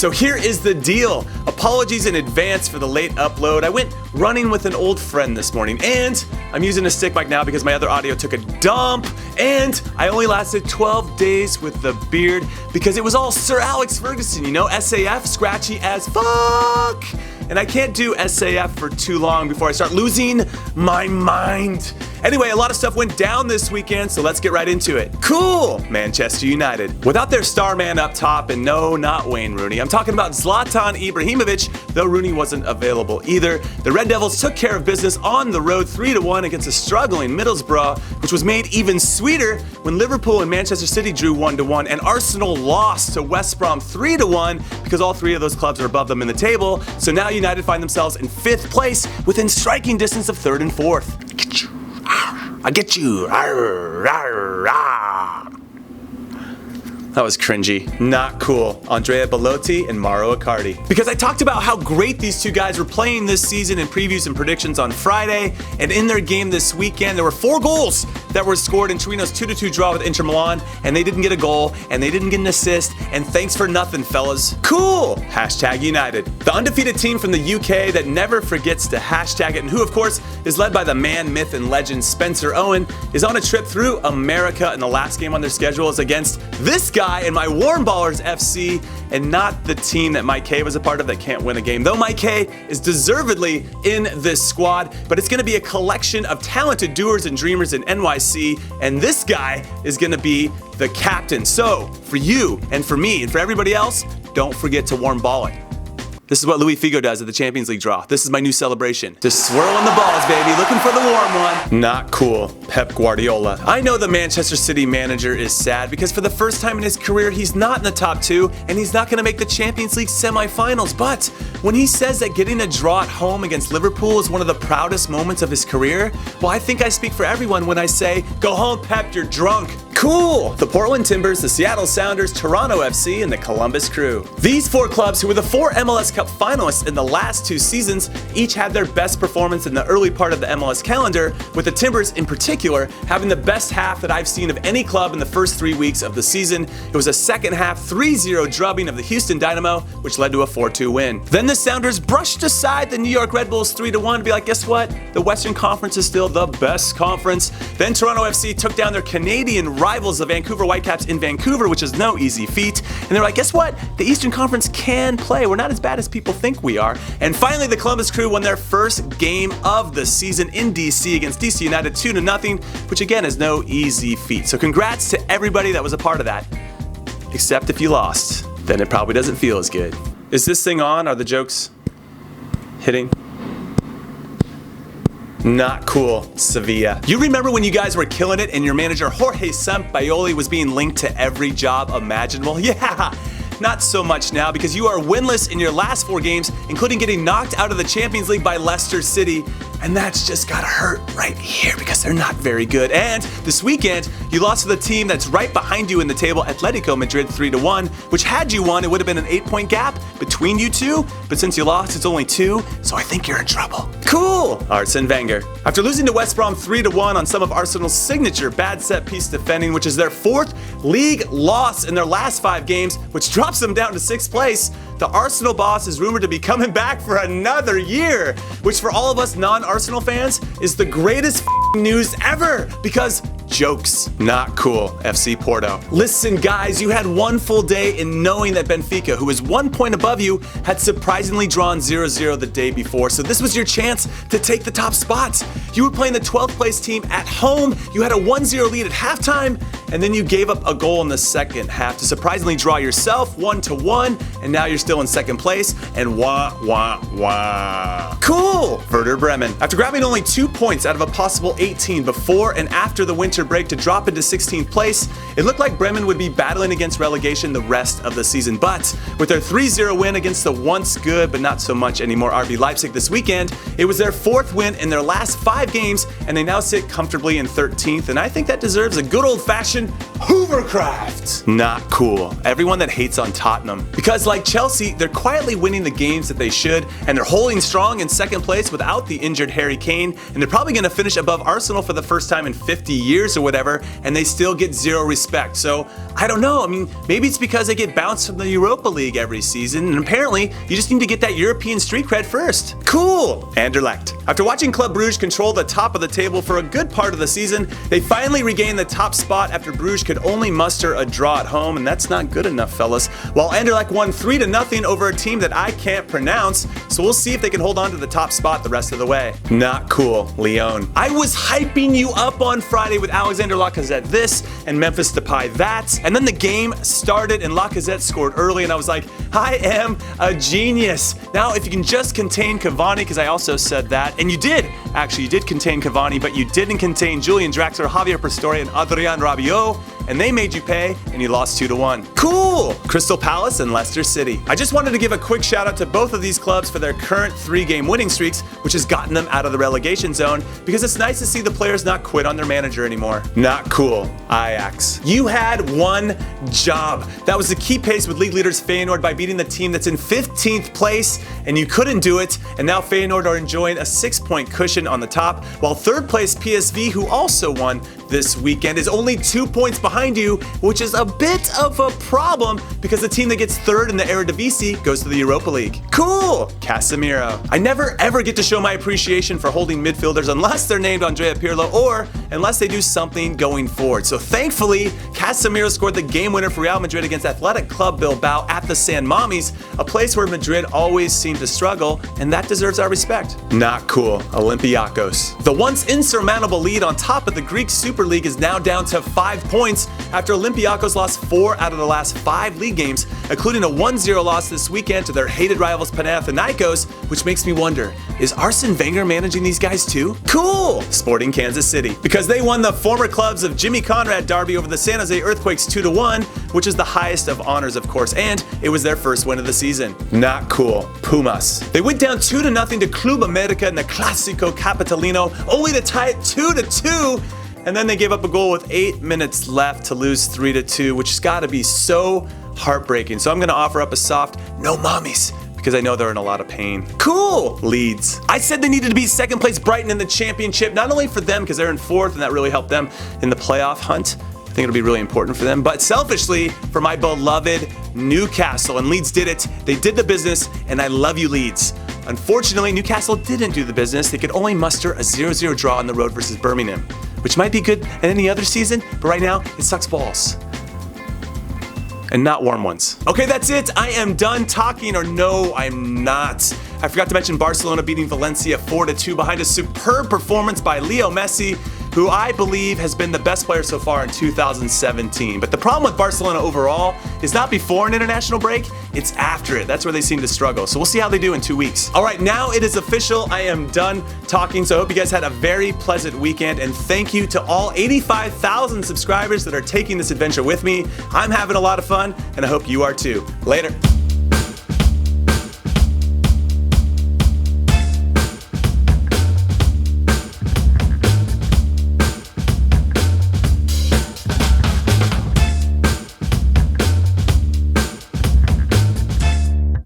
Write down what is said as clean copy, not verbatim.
so here is the deal. Apologies in advance for the late upload. I went running with an old friend this morning, and I'm using a stick mic now because my other audio took a dump, and I only lasted 12 days with the beard because it was all Sir Alex Ferguson, you know, SAF, scratchy as fuck. And I can't do SAF for too long before I start losing my mind. Anyway, a lot of stuff went down this weekend, so let's get right into it. Cool! Manchester United. Without their star man up top, and no, not Wayne Rooney. I'm talking about Zlatan Ibrahimovic, though Rooney wasn't available either. The Red Devils took care of business on the road 3-1 against a struggling Middlesbrough, which was made even sweeter when Liverpool and Manchester City drew 1-1, and Arsenal lost to West Brom 3-1 because all three of those clubs are above them in the table. So now United find themselves in 5th place within striking distance of 3rd and 4th. I get you. Arr, arr, arr. That was cringy. Not cool. Andrea Belotti and Mauro Icardi. Because I talked about how great these two guys were playing this season in previews and predictions on Friday, and in their game this weekend, there were 4 goals that were scored in Torino's 2-2 draw with Inter Milan, and they didn't get a goal, and they didn't get an assist, and thanks for nothing, fellas. Cool! Hashtag United. The undefeated team from the UK that never forgets to hashtag it, and who, of course, is led by the man, myth, and legend Spencer Owen, is on a trip through America, and the last game on their schedule is against this guy and my Warm Ballers FC, and not the team that Mike K was a part of that can't win a game. Though Mike K is deservedly in this squad, but it's going to be a collection of talented doers and dreamers in NYC, and this guy is going to be the captain. So, for you and for me and for everybody else, don't forget to warm ball it. This is what Luis Figo does at the Champions League draw. This is my new celebration. Just swirling the balls, baby, looking for the warm one. Not cool. Pep Guardiola. I know the Manchester City manager is sad because for the first time in his career, he's not in the top 2, and he's not going to make the Champions League semifinals. But when he says that getting a draw at home against Liverpool is one of the proudest moments of his career, well, I think I speak for everyone when I say, go home, Pep, you're drunk. Cool! The Portland Timbers, the Seattle Sounders, Toronto FC, and the Columbus Crew. These 4 clubs, who were the 4 MLS Cup finalists in the last 2 seasons, each had their best performance in the early part of the MLS calendar, with the Timbers in particular having the best half that I've seen of any club in the first 3 weeks of the season. It was a second half 3-0 drubbing of the Houston Dynamo, which led to a 4-2 win. Then the Sounders brushed aside the New York Red Bulls 3-1 to be like, guess what? The Western Conference is still the best conference. Then Toronto FC took down their Canadian rivals, the Vancouver Whitecaps in Vancouver, which is no easy feat. And they're like, guess what? The Eastern Conference can play. We're not as bad as people think we are. And finally, the Columbus Crew won their first game of the season in DC against DC United 2-0, which again is no easy feat. So congrats to everybody that was a part of that. Except if you lost, then it probably doesn't feel as good. Is this thing on? Are the jokes hitting? Not cool, Sevilla. You remember when you guys were killing it and your manager Jorge Sampaoli was being linked to every job imaginable? Yeah, not so much now because you are winless in your last 4 games, including getting knocked out of the Champions League by Leicester City. And that's just gotta hurt right here because they're not very good. And this weekend, you lost to the team that's right behind you in the table, Atletico Madrid 3-1, which had you won, it would have been an 8-point gap between you two. But since you lost, it's only 2, so I think you're in trouble. Cool! Arsene Wenger. After losing to West Brom 3-1 on some of Arsenal's signature bad set piece defending, which is their 4th league loss in their last 5 games, which drops them down to 6th place, the Arsenal boss is rumored to be coming back for another year, which for all of us non-Arsenal fans is the greatest news ever because jokes. Not cool, FC Porto. Listen guys, you had 1 full day in knowing that Benfica, who is 1 point above you, had surprisingly drawn 0-0 the day before, so this was your chance to take the top spots. You were playing the 12th place team at home, you had a 1-0 lead at halftime, and then you gave up a goal in the second half to surprisingly draw yourself 1-1, and now you're still in 2nd place, and wah, wah, wah. Cool! Werder Bremen. After grabbing only 2 points out of a possible 18 before and after the winter break to drop into 16th place, it looked like Bremen would be battling against relegation the rest of the season. But with their 3-0 win against the once good but not so much anymore RB Leipzig this weekend, it was their 4th win in their last 5 games, and they now sit comfortably in 13th, and I think that deserves a good old-fashioned Hoovercraft. Not cool. Everyone that hates on Tottenham. Because like Chelsea, they're quietly winning the games that they should, and they're holding strong in 2nd place without the injured Harry Kane, and they're probably going to finish above Arsenal for the first time in 50 years, players or whatever, and they still get zero respect. So I don't know. I mean, maybe it's because they get bounced from the Europa League every season, and apparently you just need to get that European street cred first. Cool! Anderlecht. After watching Club Brugge control the top of the table for a good part of the season, they finally regained the top spot after Bruges could only muster a draw at home, and that's not good enough, fellas. While Anderlecht won 3-0 over a team that I can't pronounce, so we'll see if they can hold on to the top spot the rest of the way. Not cool, Lyon. I was hyping you up on Friday with Alexander Lacazette this and Memphis Depay that, and then the game started and Lacazette scored early, and I was like, I am a genius. Now, if you can just contain Cavani, because I also said that, and you did. Actually, you did contain Cavani, but you didn't contain Julian Draxler, Javier Pastore, and Adrien Rabiot, and they made you pay, and you lost 2-1. Cool! Crystal Palace and Leicester City. I just wanted to give a quick shout out to both of these clubs for their current 3-game winning streaks, which has gotten them out of the relegation zone, because it's nice to see the players not quit on their manager anymore. Not cool, Ajax. You had one job. That was to keep pace with league leaders Feyenoord by beating the team that's in 15th place, and you couldn't do it, and now Feyenoord are enjoying a 6-point cushion on the top, while third place PSV, who also won this weekend, is only 2 points behind you, which is a bit of a problem because the team that gets third in the Eredivisie goes to the Europa League. Cool! Casemiro. I never ever get to show my appreciation for holding midfielders unless they're named Andrea Pirlo or unless they do something going forward. So thankfully, Casemiro scored the game winner for Real Madrid against Athletic Club Bilbao at the San Mames, a place where Madrid always seemed to struggle, and that deserves our respect. Not cool, Olympiacos. The once insurmountable lead on top of the Greek Super League is now down to 5 points after Olympiacos lost 4 out of the last 5 league games, including a 1-0 loss this weekend to their hated rivals Panathinaikos, which makes me wonder, is Arsene Wenger managing these guys too? Cool! Sporting Kansas City. Because they won the former clubs of Jimmy Conrad derby over the San Jose Earthquakes 2-1, which is the highest of honors, of course, and it was their first win of the season. Not cool. Pumas. They went down 2-0 to Club America in the Clásico Capitalino, only to tie it 2-2, and then they gave up a goal with 8 minutes left to lose 3-2, which has got to be so heartbreaking. So I'm going to offer up a soft no mommies, because I know they're in a lot of pain. Cool! Leeds. I said they needed to be second place Brighton in the championship, not only for them because they're in 4th and that really helped them in the playoff hunt. I think it'll be really important for them, but selfishly for my beloved Newcastle, and Leeds did it. They did the business, and I love you, Leeds. Unfortunately, Newcastle didn't do the business. They could only muster a 0-0 draw on the road versus Birmingham, which might be good in any other season, but right now it sucks balls. And not warm ones. Okay, that's it. I am done talking, or no, I'm not. I forgot to mention Barcelona beating Valencia 4-2 behind a superb performance by Leo Messi, who I believe has been the best player so far in 2017. But the problem with Barcelona overall is not before an international break, it's after it. That's where they seem to struggle. So we'll see how they do in 2 weeks. All right, now it is official. I am done talking. So I hope you guys had a very pleasant weekend. And thank you to all 85,000 subscribers that are taking this adventure with me. I'm having a lot of fun, and I hope you are too. Later.